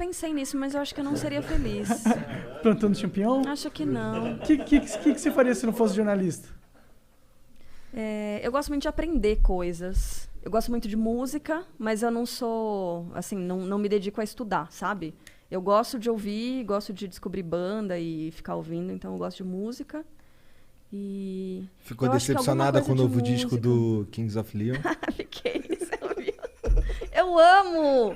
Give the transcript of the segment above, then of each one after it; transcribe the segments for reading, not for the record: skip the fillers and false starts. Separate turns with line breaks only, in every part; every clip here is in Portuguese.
Pensei nisso, mas eu acho que eu não seria feliz.
Plantando champignon?
Acho que não.
O que você faria se não fosse jornalista?
Eu gosto muito de aprender coisas. Eu gosto muito de música, mas eu não sou, assim, não me dedico a estudar, sabe? Eu gosto de ouvir, gosto de descobrir banda e ficar ouvindo, então eu gosto de música. E
Ficou
eu acho que
decepcionada
alguma
com o
coisa de
novo disco
música.
do Kings of Leon?
Fiquei, você ouviu? Eu amo!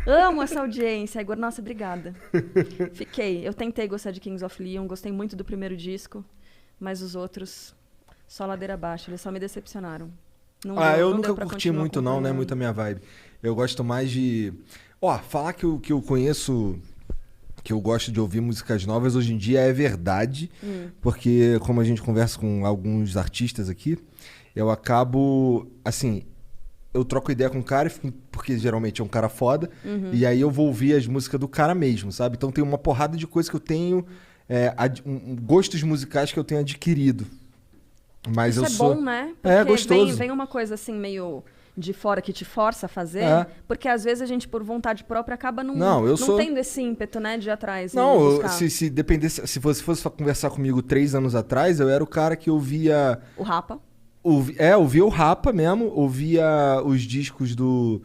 Amo essa audiência. Igor, nossa, obrigada. Fiquei. Eu tentei gostar de Kings of Leon, gostei muito do primeiro disco, mas os outros, só ladeira abaixo, eles só me decepcionaram.
Eu nunca curti muito não, né? Muito a minha vibe. Eu gosto mais de... falar que eu conheço... Que eu gosto de ouvir músicas novas hoje em dia é verdade. Porque como a gente conversa com alguns artistas aqui, eu acabo... Assim, eu troco ideia com o cara, porque geralmente é um cara foda. E aí eu vou ouvir as músicas do cara mesmo, sabe? Então tem uma porrada de coisa que eu tenho... gostos musicais que eu tenho adquirido. Mas
isso
sou...
bom, né? Porque
é gostoso.
Vem uma coisa assim meio de fora que te força a fazer, porque às vezes a gente por vontade própria acaba não tendo esse ímpeto, né, de ir atrás.
Não, se dependesse, se você fosse conversar comigo 3 anos atrás, eu era o cara que ouvia
o Rapa.
Ouvia o Rapa mesmo, ouvia os discos do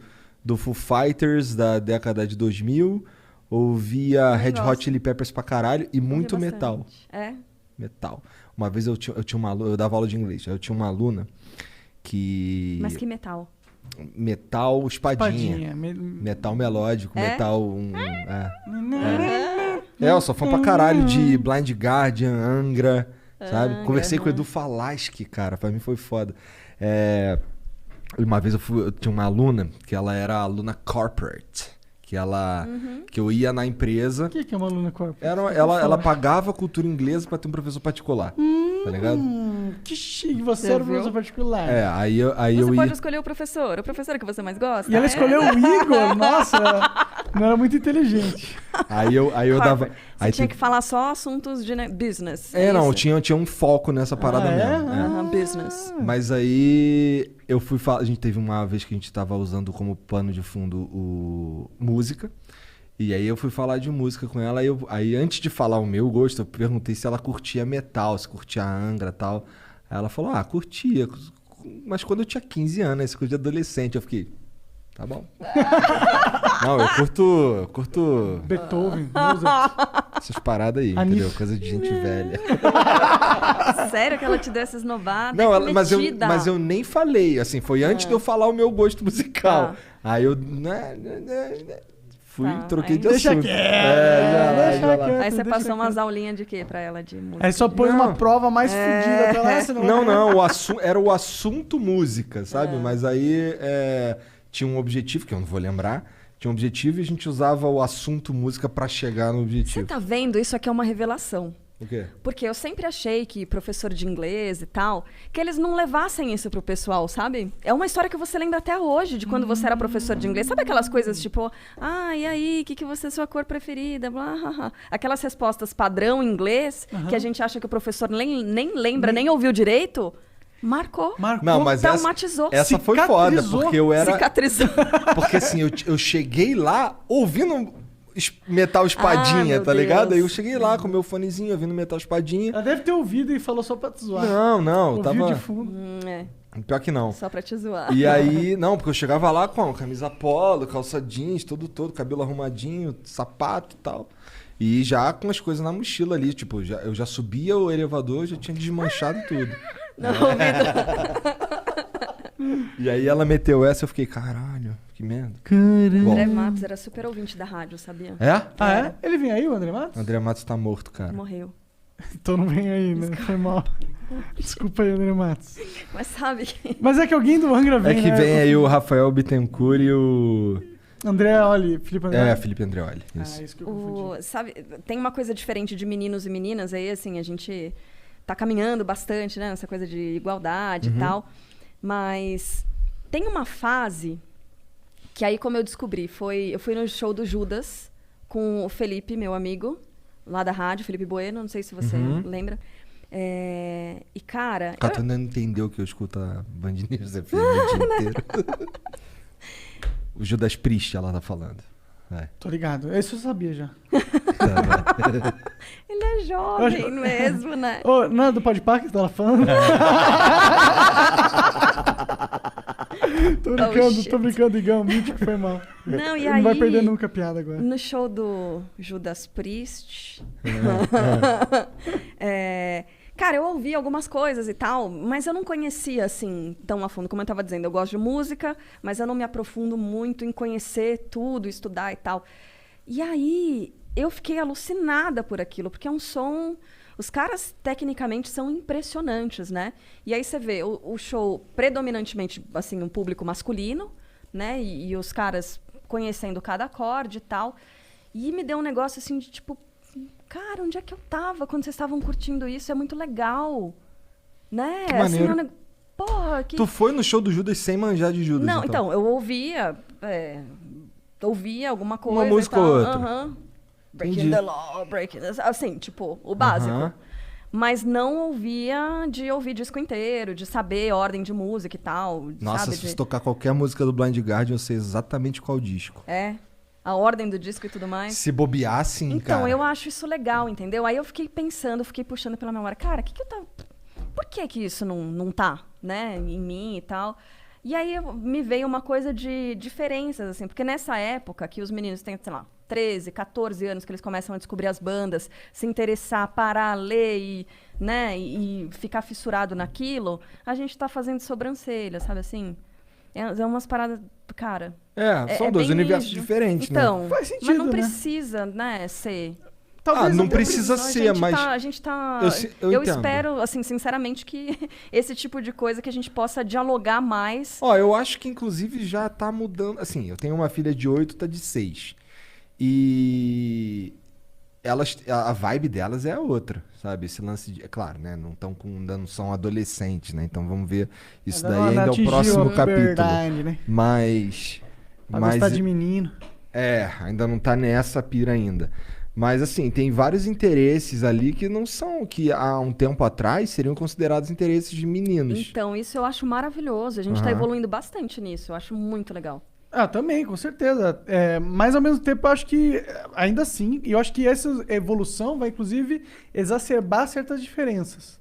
Foo Fighters da década de 2000, ouvia Red Hot Chili Peppers pra caralho e muito metal. Metal. Uma vez eu tinha uma aluna, eu dava aula de inglês, eu tinha uma aluna que...
Mas que metal?
Metal espadinha. Metal melódico, metal... eu sou fã pra caralho de Blind Guardian, Angra, sabe? Conversei com o Edu Falaschi, cara, pra mim foi foda. Uma vez eu tinha uma aluna, que ela era aluna corporate. Que eu ia na empresa...
O que é uma aluna corporate?
Ela pagava cultura inglesa pra ter um professor particular, tá ligado?
Que chique, você era o professor particular.
Aí
você
eu
pode
ia...
escolher o professor que você mais gosta.
E ela escolheu o Igor, nossa, não era muito inteligente.
Aí eu dava...
Você tinha que falar só assuntos de business.
Tinha um foco nessa parada mesmo.
Business.
Mas aí eu fui falar... A gente teve uma vez que a gente tava usando como pano de fundo música. E aí eu fui falar de música com ela. Aí antes de falar o meu gosto, eu perguntei se ela curtia metal, se curtia Angra e tal. Aí ela falou, curtia. Mas quando eu tinha 15 anos, esse coisa de adolescente, eu fiquei... Tá bom. Não, eu curto...
Beethoven, Mozart.
Essas paradas aí, entendeu? Coisa de gente velha.
Sério que ela te deu essa esnobada?
Não, mas eu nem falei, assim, foi antes de eu falar o meu gosto musical. Aí eu... troquei de assunto.
Deixa quieto.
Aí você passou umas aulinhas de quê pra ela de música?
Aí só pôs uma prova mais fodida pra ela.
Não, era o assunto música, sabe? Mas aí tinha um objetivo, que eu não vou lembrar. Tinha um objetivo e a gente usava o assunto música pra chegar no objetivo.
Você tá vendo? Isso aqui é uma revelação.
O quê?
Porque eu sempre achei que professor de inglês e tal, que eles não levassem isso pro pessoal, sabe? É uma história que você lembra até hoje, de quando você era professor de inglês. Sabe aquelas coisas tipo, e aí, o que você é sua cor preferida? Blá, blá, blá. Aquelas respostas padrão em inglês, que a gente acha que o professor nem lembra, nem ouviu direito. Marcou.
Não, mas
traumatizou.
Essa foi foda, porque eu era...
Cicatrizou.
Porque assim, eu cheguei lá ouvindo... Metal Espadinha, tá ligado? Aí eu cheguei lá com meu fonezinho, ouvindo Metal Espadinha.
Ela deve ter ouvido e falou só pra te zoar.
Não,
ouviu
tava...
de fundo.
Pior que não.
Só pra te zoar.
E aí, não, porque eu chegava lá com camisa polo, calça jeans, todo, cabelo arrumadinho, sapato e tal. E já com as coisas na mochila ali, tipo, eu já subia o elevador, já tinha desmanchado tudo.
Não,
E aí ela meteu essa, eu fiquei, caralho, que merda.
O André Matos era super ouvinte da rádio, sabia?
É? Ele vem aí, o André Matos?
O André Matos tá morto, cara.
Morreu.
Então não vem aí, né? Foi mal. Desculpa aí, André Matos.
Mas sabe que...
Mas é que alguém do Angra vem,
É que vem aí o Rafael Bittencourt e o...
Andreoli, Felipe Andreoli.
Felipe Andreoli. Isso.
Isso que eu confundi.
Sabe, tem uma coisa diferente de meninos e meninas, aí assim, a gente tá caminhando bastante, né? Essa coisa de igualdade e tal. Mas tem uma fase que aí, como eu descobri, eu fui no show do Judas com o Felipe, meu amigo, lá da rádio, Felipe Bueno, não sei se você lembra. E, cara...
Tu ainda não entendeu que eu escuto a Band News FM o dia inteiro. O Judas Priest, ela tá falando. Vai.
Tô ligado. Esse eu sabia já.
Ele é jovem mesmo, né?
Oh, não é do Podpah que você tava falando? Tô brincando, Igão. Mítico, foi mal.
Não, e
Ele
aí...
não vai perder nunca a piada agora.
No show do Judas Priest... Cara, eu ouvi algumas coisas e tal, mas eu não conhecia, assim, tão a fundo. Como eu tava dizendo, eu gosto de música, mas eu não me aprofundo muito em conhecer tudo, estudar e tal. E aí, eu fiquei alucinada por aquilo, porque é um som... Os caras, tecnicamente, são impressionantes, né? E aí você vê o show predominantemente, assim, um público masculino, né? E os caras conhecendo cada acorde e tal. E me deu um negócio, assim, de tipo... Cara, onde é que eu tava quando vocês estavam curtindo isso? É muito legal, né?
Que maneiro.
Assim, porra, que...
Tu foi no show do Judas sem manjar de Judas,
Não, então, eu ouvia alguma coisa.
Uma música ou outra.
Breaking
Entendi.
the law, breaking... Assim, tipo, o básico. Mas não ouvia de ouvir disco inteiro, de saber ordem de música e tal.
Nossa,
sabe?
se você tocar qualquer música do Blind Guardian, eu sei exatamente qual disco.
A ordem do disco e tudo mais.
Se bobear, sim,
então,
cara.
eu acho isso legal, entendeu? Aí eu fiquei pensando, fiquei puxando pela memória. Cara, que eu tava... Por que isso não tá, né? Em mim e tal. E aí me veio uma coisa de diferenças, assim. Porque nessa época que os meninos têm, sei lá, 13, 14 anos, que eles começam a descobrir as bandas, se interessar, parar, ler e ficar fissurado naquilo, a gente tá fazendo sobrancelha, sabe assim? É umas paradas... Cara...
São dois universos diferentes,
então,
né?
Faz sentido,
mas não
né?
precisa, né, ser...
Talvez
não precisa ser, mas...
A gente tá...
Eu
Eu
entendo.
espero, assim, sinceramente, que esse tipo de coisa que a gente possa dialogar mais.
Eu acho que, inclusive, já tá mudando. Assim, eu tenho uma filha de 8, tá de 6. E... a vibe delas é outra, sabe? Esse lance de... É claro, né? Não são adolescentes, né? Então vamos ver. Isso daí ainda é o próximo capítulo.
Né?
Mas...
Pra gostar de menino.
Ainda não tá nessa pira ainda. Mas, assim, tem vários interesses ali que não são... Que há um tempo atrás seriam considerados interesses de meninos.
Então, isso eu acho maravilhoso. A gente tá evoluindo bastante nisso. Eu acho muito legal.
Também, com certeza. Mas, ao mesmo tempo, eu acho que, ainda assim, eu acho que essa evolução vai, inclusive, exacerbar certas diferenças.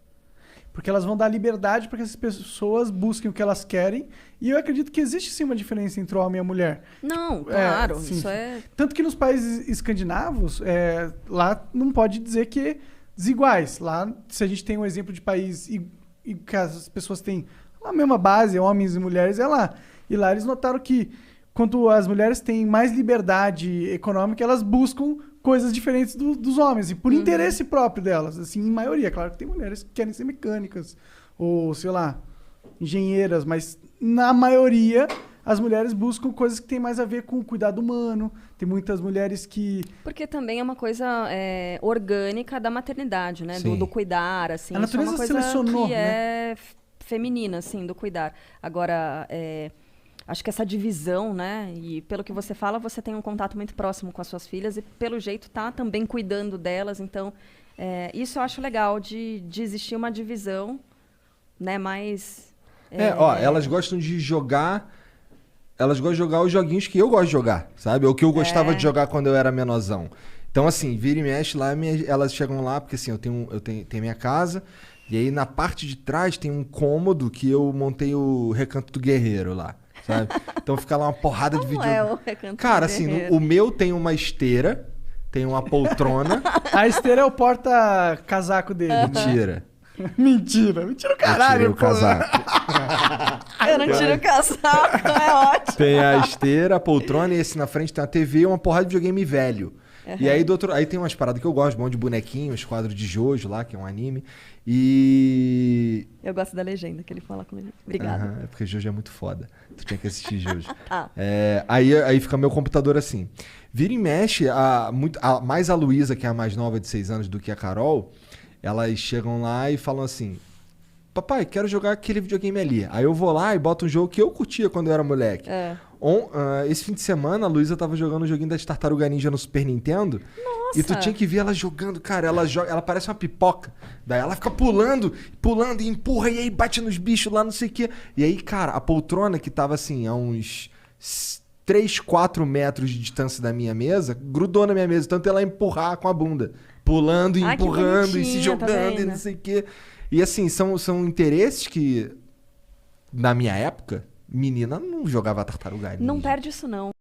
Porque elas vão dar liberdade para que essas pessoas busquem o que elas querem. E eu acredito que existe, sim, uma diferença entre o homem e a mulher.
Não, claro.
Sim.
Isso é...
Tanto que nos países escandinavos, lá não pode dizer que desiguais. Lá, se a gente tem um exemplo de país e que as pessoas têm a mesma base, homens e mulheres, é lá. E lá eles notaram que quando as mulheres têm mais liberdade econômica, elas buscam coisas diferentes dos homens, e por interesse próprio delas, assim, em maioria. Claro que tem mulheres que querem ser mecânicas, ou, sei lá, engenheiras, mas na maioria as mulheres buscam coisas que têm mais a ver com o cuidado humano. Tem muitas mulheres que...
Porque também é uma coisa orgânica da maternidade, né? Do cuidar, assim.
A natureza
isso é uma coisa
selecionou,
que
né?
é feminina, assim, do cuidar. Agora, acho que essa divisão, né? E pelo que você fala, você tem um contato muito próximo com as suas filhas e, pelo jeito, tá também cuidando delas. Então, isso eu acho legal de existir uma divisão, né? Mais...
elas gostam de jogar... Elas gostam de jogar os joguinhos que eu gosto de jogar, sabe? Ou que eu gostava de jogar quando eu era menorzão. Então, assim, vira e mexe lá, elas chegam lá, porque assim, eu tenho minha casa, e aí na parte de trás tem um cômodo que eu montei o Recanto do Guerreiro lá, sabe? Então fica lá uma porrada de vídeo.
Como é o Recanto
Cara,
do
assim,
Guerreiro?
o meu tem uma esteira, tem uma poltrona.
A esteira é o porta-casaco dele.
Mentira.
Mentira o caralho,
Eu tirei o casaco.
Eu não tiro o casaco, é ótimo.
Tem a esteira, a poltrona, e esse na frente tem a TV e uma porrada de videogame velho. E aí aí tem umas paradas que eu gosto, bom de bonequinhos, quadro de Jojo lá, que é um anime. E...
Eu gosto da legenda que ele fala com ele. Obrigada.
É porque Jojo é muito foda. Tu tinha que assistir Jojo.
Tá.
Aí fica meu computador assim. Vira e mexe, mais a Luísa, que é a mais nova de 6 anos do que a Carol, elas chegam lá e falam assim: papai, quero jogar aquele videogame ali. Aí eu vou lá e boto um jogo que eu curtia quando eu era moleque. Esse fim de semana, a Luísa tava jogando o joguinho das Tartaruga Ninja no Super Nintendo.
Nossa!
E tu tinha que ver ela jogando, cara. Ela parece uma pipoca. Daí ela fica pulando e empurra, e aí bate nos bichos lá, não sei o quê. E aí, cara, a poltrona que tava assim, há uns 3, 4 metros de distância da minha mesa, grudou na minha mesa, tanto ela empurrar com a bunda. Pulando e empurrando e se jogando e não sei o quê. E assim, são interesses que, na minha época, menina não jogava tartaruga ninja.
Não perde isso, não.